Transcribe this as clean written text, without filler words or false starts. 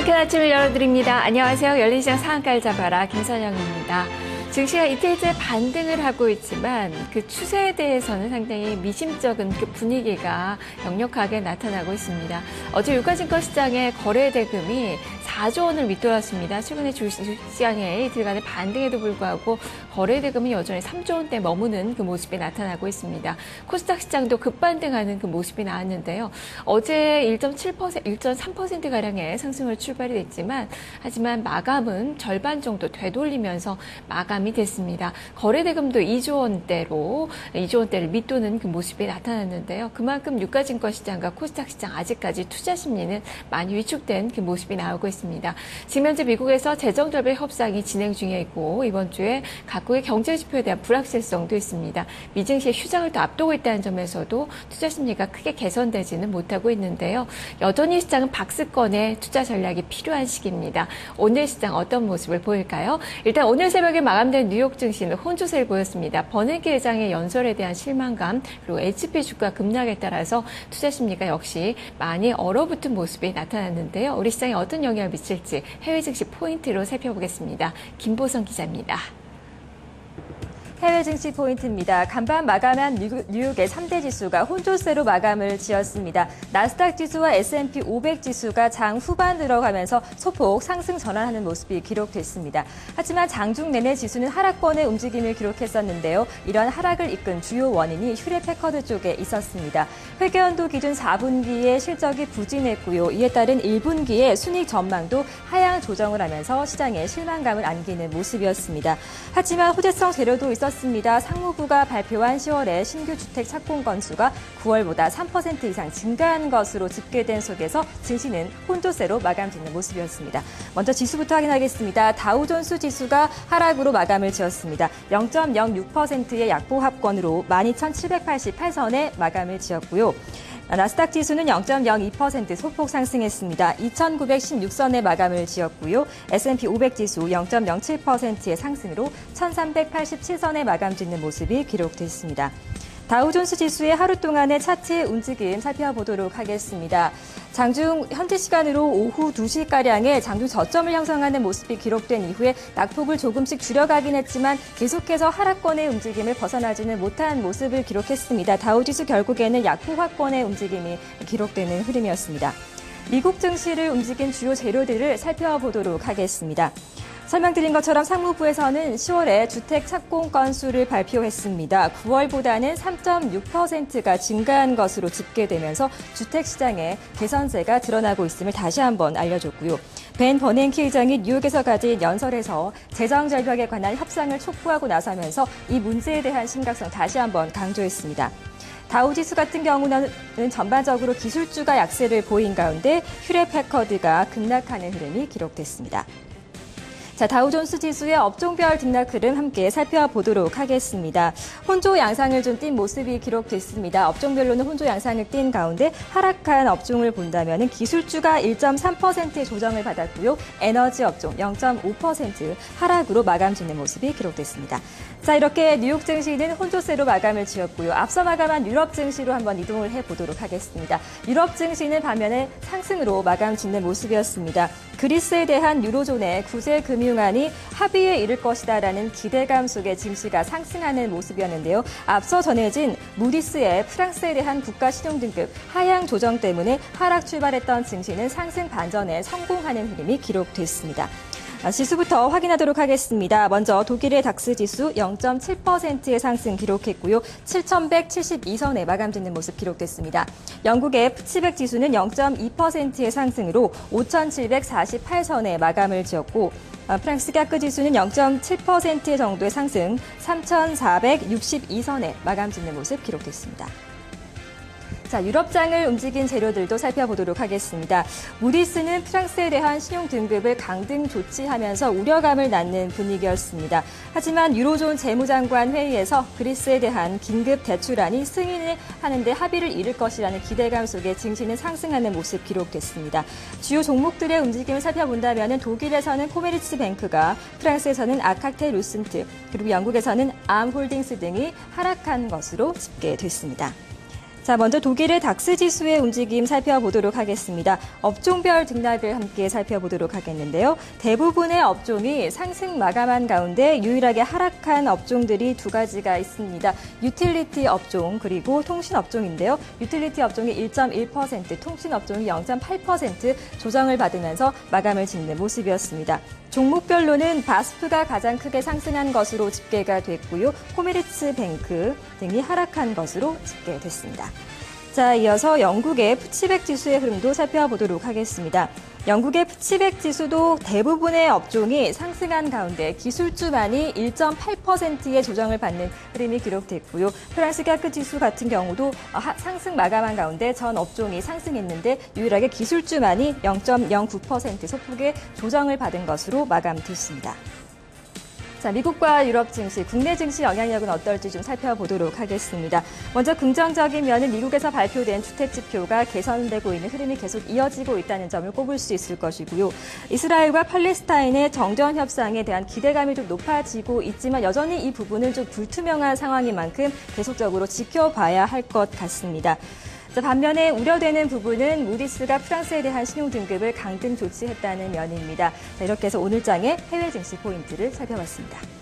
상쾌한 아침을 열어드립니다. 안녕하세요. 열린 시장 상한가를 잡아라 김선영입니다. 증시가 이틀째 반등을 하고 있지만 그 추세에 대해서는 상당히 미심쩍은 그 분위기가 역력하게 나타나고 있습니다. 어제 유가증권 시장의 거래 대금이 4조 원을 밑돌았습니다. 최근에 주식시장에 이틀간의 반등에도 불구하고 거래 대금이 여전히 3조 원대 머무는 그 모습이 나타나고 있습니다. 코스닥 시장도 급반등하는 그 모습이 나왔는데요. 어제 1.7%, 1.3%가량의 상승을 출발이 됐지만 하지만 마감은 절반 정도 되돌리면서 마감이 됐습니다. 거래 대금도 2조 원대를 밑도는 그 모습이 나타났는데요. 그만큼 유가증권 시장과 코스닥 시장 아직까지 투자 심리는 많이 위축된 그 모습이 나오고 있습니다. 지금 현재 미국에서 재정결벽 협상이 진행 중에 있고 이번 주에 각국의 경제 지표에 대한 불확실성도 있습니다. 미증시의 휴장을 더 앞두고 있다는 점에서도 투자 심리가 크게 개선되지는 못하고 있는데요. 여전히 시장은 박스권의 투자 전략이 필요한 시기입니다. 오늘 시장 어떤 모습을 보일까요? 일단 오늘 새벽에 마감된 뉴욕 증시는 혼조세를 보였습니다. 버냉키 회장의 연설에 대한 실망감 그리고 HP 주가 급락에 따라서 투자 심리가 역시 많이 얼어붙은 모습이 나타났는데요. 우리 시장에 어떤 영향을 미칠지 해외 증시 포인트로 살펴보겠습니다. 김보성 기자입니다. 해외 증시 포인트입니다. 간밤 마감한 뉴욕의 3대 지수가 혼조세로 마감을 지었습니다. 나스닥 지수와 S&P 500 지수가 장 후반 들어가면서 소폭 상승 전환하는 모습이 기록됐습니다. 하지만 장중 내내 지수는 하락권의 움직임을 기록했었는데요. 이런 하락을 이끈 주요 원인이 휴레패커드 쪽에 있었습니다. 회계연도 기준 4분기에 실적이 부진했고요. 이에 따른 1분기의 순이익 전망도 하향 조정을 하면서 시장에 실망감을 안기는 모습이었습니다. 하지만 호재성 재료도 있었습니다. 상무부가 발표한 10월에 신규 주택 착공 건수가 9월보다 3% 이상 증가한 것으로 집계된 속에서 증시는 혼조세로 마감 짓는 모습이었습니다. 먼저 지수부터 확인하겠습니다. 다우존스 지수가 하락으로 마감을 지었습니다. 0.06%의 약보합권으로 12,788선에 마감을 지었고요. 나스닥 지수는 0.02% 소폭 상승했습니다. 2,916선에 마감을 지었고요. S&P 500 지수 0.07%의 상승으로 1,387선에 마감 짓는 모습이 기록됐습니다. 다우존스 지수의 하루 동안의 차트 움직임 살펴보도록 하겠습니다. 장중 현지 시간으로 오후 2시가량의 장중 저점을 형성하는 모습이 기록된 이후에 낙폭을 조금씩 줄여가긴 했지만 계속해서 하락권의 움직임을 벗어나지는 못한 모습을 기록했습니다. 다우지수 결국에는 약보합권의 움직임이 기록되는 흐름이었습니다. 미국 증시를 움직인 주요 재료들을 살펴보도록 하겠습니다. 설명드린 것처럼 상무부에서는 10월에 주택 착공 건수를 발표했습니다. 9월보다는 3.6%가 증가한 것으로 집계되면서 주택시장에 개선세가 드러나고 있음을 다시 한번 알려줬고요. 벤 버냉키 의장이 뉴욕에서 가진 연설에서 재정절벽에 관한 협상을 촉구하고 나서면서 이 문제에 대한 심각성 다시 한번 강조했습니다. 다우지수 같은 경우는 전반적으로 기술주가 약세를 보인 가운데 휴레패커드가 급락하는 흐름이 기록됐습니다. 자, 다우존스 지수의 업종별 등락 흐름 함께 살펴보도록 하겠습니다. 혼조 양상을 좀 띈 모습이 기록됐습니다. 업종별로는 혼조 양상을 띈 가운데 하락한 업종을 본다면 기술주가 1.3%의 조정을 받았고요. 에너지 업종 0.5% 하락으로 마감 짓는 모습이 기록됐습니다. 자, 이렇게 뉴욕 증시는 혼조세로 마감을 지었고요. 앞서 마감한 유럽 증시로 한번 이동을 해보도록 하겠습니다. 유럽 증시는 반면에 상승으로 마감 짓는 모습이었습니다. 그리스에 대한 유로존의 구제 금융안이 합의에 이를 것이다라는 기대감 속에 증시가 상승하는 모습이었는데요. 앞서 전해진 무디스의 프랑스에 대한 국가 신용 등급 하향 조정 때문에 하락 출발했던 증시는 상승 반전에 성공하는 흐름이 기록됐습니다. 지수부터 확인하도록 하겠습니다. 먼저 독일의 닥스 지수 0.7%의 상승 기록했고요. 7,172선에 마감 짓는 모습 기록됐습니다. 영국의 푸치백 지수는 0.2%의 상승으로 5,748선에 마감을 지었고 프랑스 갸크 지수는 0.7% 정도의 상승 3,462선에 마감 짓는 모습 기록됐습니다. 자, 유럽장을 움직인 재료들도 살펴보도록 하겠습니다. 무디스는 프랑스에 대한 신용 등급을 강등 조치하면서 우려감을 낳는 분위기였습니다. 하지만 유로존 재무장관 회의에서 그리스에 대한 긴급 대출안이 승인을 하는데 합의를 이룰 것이라는 기대감 속에 증시는 상승하는 모습 기록됐습니다. 주요 종목들의 움직임을 살펴본다면 독일에서는 코메르츠 뱅크가, 프랑스에서는 아카테 루슨트, 그리고 영국에서는 암홀딩스 등이 하락한 것으로 집계됐습니다. 자, 먼저 독일의 닥스 지수의 움직임 살펴보도록 하겠습니다. 업종별 등락을 함께 살펴보도록 하겠는데요. 대부분의 업종이 상승 마감한 가운데 유일하게 하락한 업종들이 두 가지가 있습니다. 유틸리티 업종 그리고 통신 업종인데요. 유틸리티 업종이 1.1%, 통신 업종이 0.8% 조정을 받으면서 마감을 짓는 모습이었습니다. 종목별로는 바스프가 가장 크게 상승한 것으로 집계가 됐고요. 코메르츠뱅크 등이 하락한 것으로 집계됐습니다. 자, 이어서 영국의 푸치백 지수의 흐름도 살펴보도록 하겠습니다. 영국의 푸치백 지수도 대부분의 업종이 상승한 가운데 기술주만이 1.8%의 조정을 받는 흐름이 기록됐고요. 프랑스 CAC 지수 같은 경우도 상승 마감한 가운데 전 업종이 상승했는데 유일하게 기술주만이 0.09% 소폭의 조정을 받은 것으로 마감됐습니다. 자, 미국과 유럽 증시, 국내 증시 영향력은 어떨지 좀 살펴보도록 하겠습니다. 먼저 긍정적인 면은 미국에서 발표된 주택 지표가 개선되고 있는 흐름이 계속 이어지고 있다는 점을 꼽을 수 있을 것이고요. 이스라엘과 팔레스타인의 정전 협상에 대한 기대감이 좀 높아지고 있지만 여전히 이 부분은 좀 불투명한 상황인 만큼 계속적으로 지켜봐야 할 것 같습니다. 자, 반면에 우려되는 부분은 무디스가 프랑스에 대한 신용 등급을 강등 조치했다는 면입니다. 자, 이렇게 해서 오늘 장의 해외 증시 포인트를 살펴봤습니다.